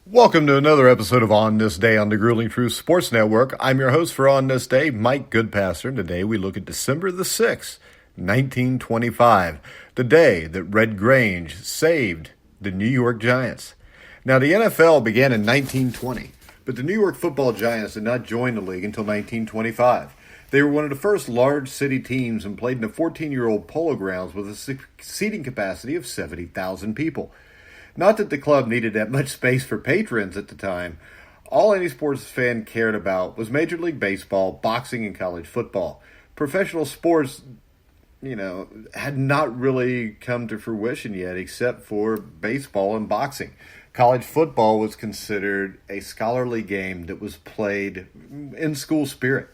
Welcome to another episode of On This Day on the Grueling Truth Sports Network. I'm your host for On This Day, Mike Goodpasser. Today we look at December the 6th, 1925, the day that Red Grange saved the New York Giants. Now, the NFL began in 1920, but the New York football Giants did not join the league until 1925. They were one of the first large city teams and played in a 14-year-old polo grounds with a seating capacity of 70,000 people. Not that the club needed that much space for patrons at the time. All any sports fan cared about was Major League Baseball, boxing, and college football. Professional sports, had not really come to fruition yet except for baseball and boxing. College football was considered a scholarly game that was played in school spirit.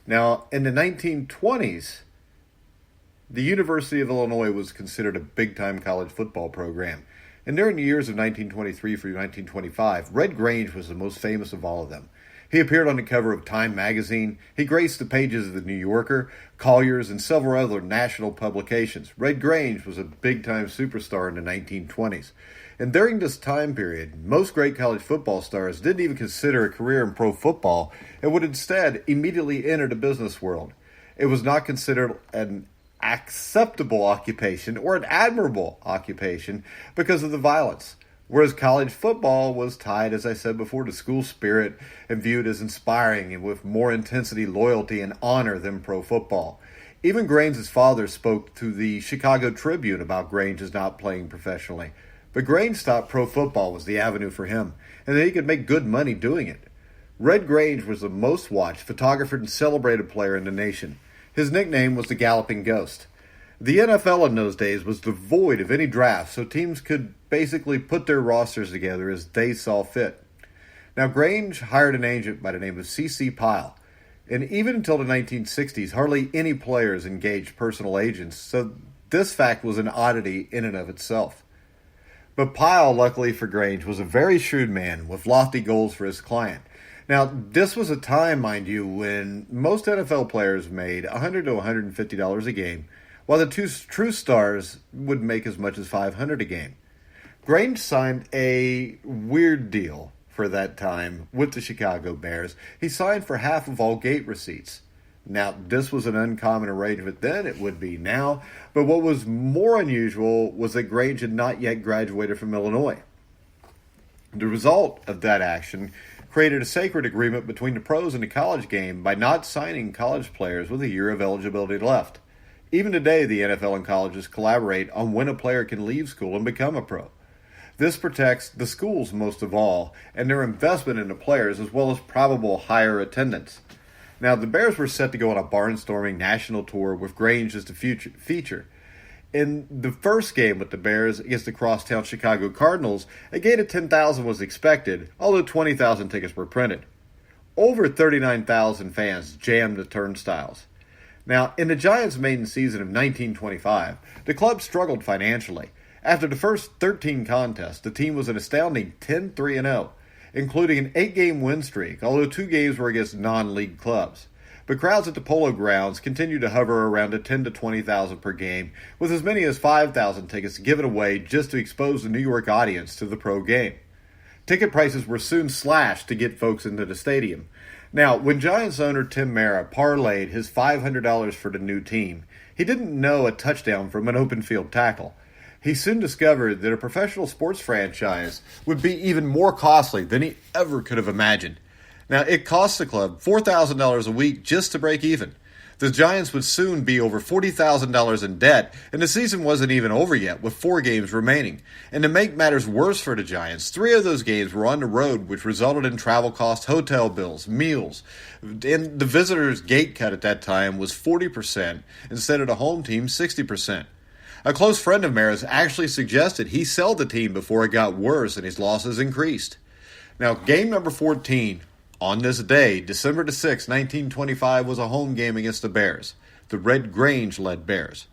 Now, in the 1920s, the University of Illinois was considered a big-time college football program. And during the years of 1923 through 1925, Red Grange was the most famous of all of them. He appeared on the cover of Time magazine. He graced the pages of the New Yorker, Collier's, and several other national publications. Red Grange was a big-time superstar in the 1920s. And during this time period, most great college football stars didn't even consider a career in pro football and would instead immediately enter the business world. It was not considered an acceptable occupation or an admirable occupation because of the violence, whereas college football was tied, as I said before, to school spirit and viewed as inspiring and with more intensity, loyalty, and honor than pro football. Even Grange's father spoke to the Chicago Tribune about Grange's not playing professionally, but Grange thought pro football was the avenue for him and that he could make good money doing it. Red Grange was the most watched, photographed, and celebrated player in the nation. His nickname was the Galloping Ghost. The NFL in those days was devoid of any draft, so teams could basically put their rosters together as they saw fit. Now, Grange hired an agent by the name of C.C. Pyle, and even until the 1960s, hardly any players engaged personal agents, so this fact was an oddity in and of itself. But Pyle, luckily for Grange, was a very shrewd man with lofty goals for his client. Now, this was a time, mind you, when most NFL players made $100 to $150 a game, while the two true stars would make as much as $500 a game. Grange signed a weird deal for that time with the Chicago Bears. He signed for half of all gate receipts. Now, this was an uncommon arrangement then, it would be now, but what was more unusual was that Grange had not yet graduated from Illinois. The result of that action created a sacred agreement between the pros and the college game by not signing college players with a year of eligibility left. Even today, the NFL and colleges collaborate on when a player can leave school and become a pro. This protects the schools most of all and their investment in the players as well as probable higher attendance. Now, the Bears were set to go on a barnstorming national tour with Grange as the feature. In the first game with the Bears against the crosstown Chicago Cardinals, a gate of 10,000 was expected, although 20,000 tickets were printed. Over 39,000 fans jammed the turnstiles. Now, in the Giants' maiden season of 1925, the club struggled financially. After the first 13 contests, the team was an astounding 10-3-0, including an 8-game win streak, although 2 games were against non-league clubs. But crowds at the Polo Grounds continued to hover around 10 to 20,000 per game, with as many as 5,000 tickets given away just to expose the New York audience to the pro game. Ticket prices were soon slashed to get folks into the stadium. Now, when Giants owner Tim Mara parlayed his $500 for the new team, he didn't know a touchdown from an open field tackle. He soon discovered that a professional sports franchise would be even more costly than he ever could have imagined. Now, it cost the club $4,000 a week just to break even. The Giants would soon be over $40,000 in debt, and the season wasn't even over yet, with 4 games remaining. And to make matters worse for the Giants, 3 of those games were on the road, which resulted in travel costs, hotel bills, meals. And the visitors' gate cut at that time was 40%, instead of the home team 60%. A close friend of Mara's actually suggested he sell the team before it got worse and his losses increased. Now, game number 14 on this day, December the 6th, 1925, was a home game against the Bears, the Red Grange-led Bears.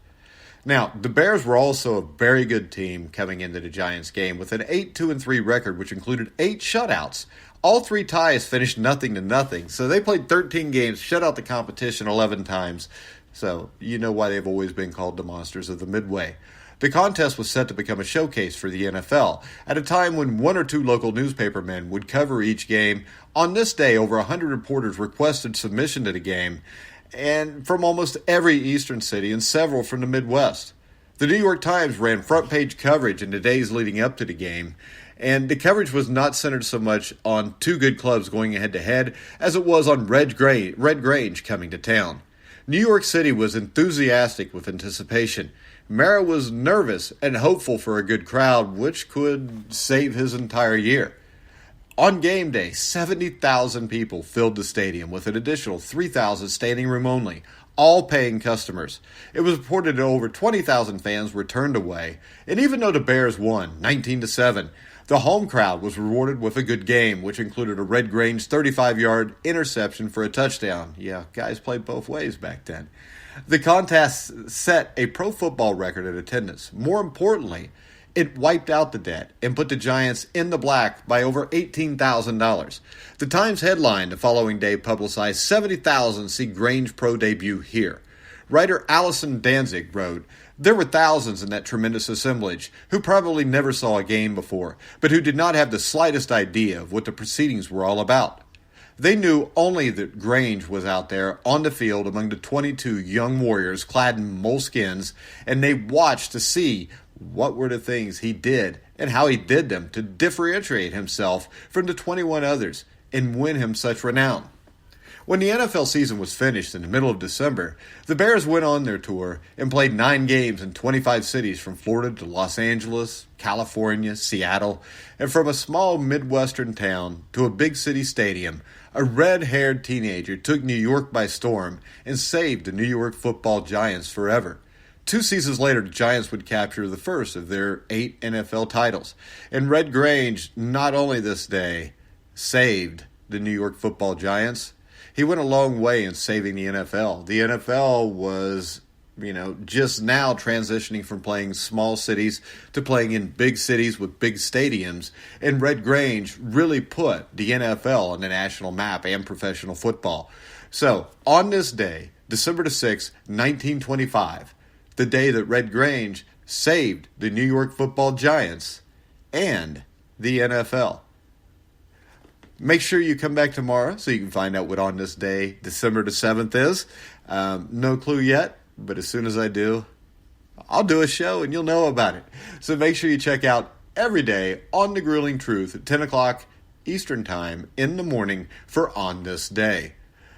Now, the Bears were also a very good team coming into the Giants game with an 8-2-3 record, which included 8 shutouts. All 3 ties finished 0-0, so they played 13 games, shut out the competition 11 times. So you know why they've always been called the Monsters of the Midway. The contest was set to become a showcase for the NFL at a time when one or two local newspapermen would cover each game. On this day, over 100 reporters requested submission to the game, and from almost every eastern city and several from the Midwest. The New York Times ran front-page coverage in the days leading up to the game, and the coverage was not centered so much on two good clubs going head-to-head as it was on Red Grange coming to town. New York City was enthusiastic with anticipation. Mara was nervous and hopeful for a good crowd, which could save his entire year. On game day, 70,000 people filled the stadium, with an additional 3,000 standing room only, all paying customers. It was reported that over 20,000 fans were turned away, and even though the Bears won 19-7, the home crowd was rewarded with a good game, which included a Red Grange 35-yard interception for a touchdown. Yeah, guys played both ways back then. The contest set a pro football record in attendance. More importantly, it wiped out the debt and put the Giants in the black by over $18,000. The Times headline the following day publicized 70,000 see Grange pro debut here. Writer Allison Danzig wrote, "There were thousands in that tremendous assemblage who probably never saw a game before, but who did not have the slightest idea of what the proceedings were all about. They knew only that Grange was out there on the field among the 22 young warriors clad in moleskins, and they watched to see what were the things he did and how he did them to differentiate himself from the 21 others and win him such renown." When the NFL season was finished in the middle of December, the Bears went on their tour and played 9 games in 25 cities from Florida to Los Angeles, California, Seattle, and from a small Midwestern town to a big city stadium. A red-haired teenager took New York by storm and saved the New York football Giants forever. 2 seasons later, the Giants would capture the first of their 8 NFL titles. And Red Grange, not only this day, saved the New York football Giants, he went a long way in saving the NFL. The NFL was, just now transitioning from playing small cities to playing in big cities with big stadiums. And Red Grange really put the NFL on the national map and professional football. So, on this day, December 6, 1925, the day that Red Grange saved the New York football Giants and the NFL. Make sure you come back tomorrow so you can find out what on this day, December the 7th is. No clue yet, but as soon as I do, I'll do a show and you'll know about it. So make sure you check out every day On the Grueling Truth at 10 o'clock Eastern Time in the morning for On This Day.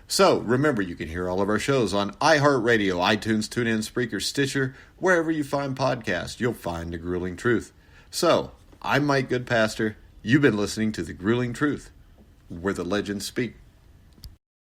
So, remember, you can hear all of our shows on iHeartRadio, iTunes, TuneIn, Spreaker, Stitcher. Wherever you find podcasts, you'll find The Grueling Truth. So, I'm Mike Goodpastor. You've been listening to The Grueling Truth, where the legends speak.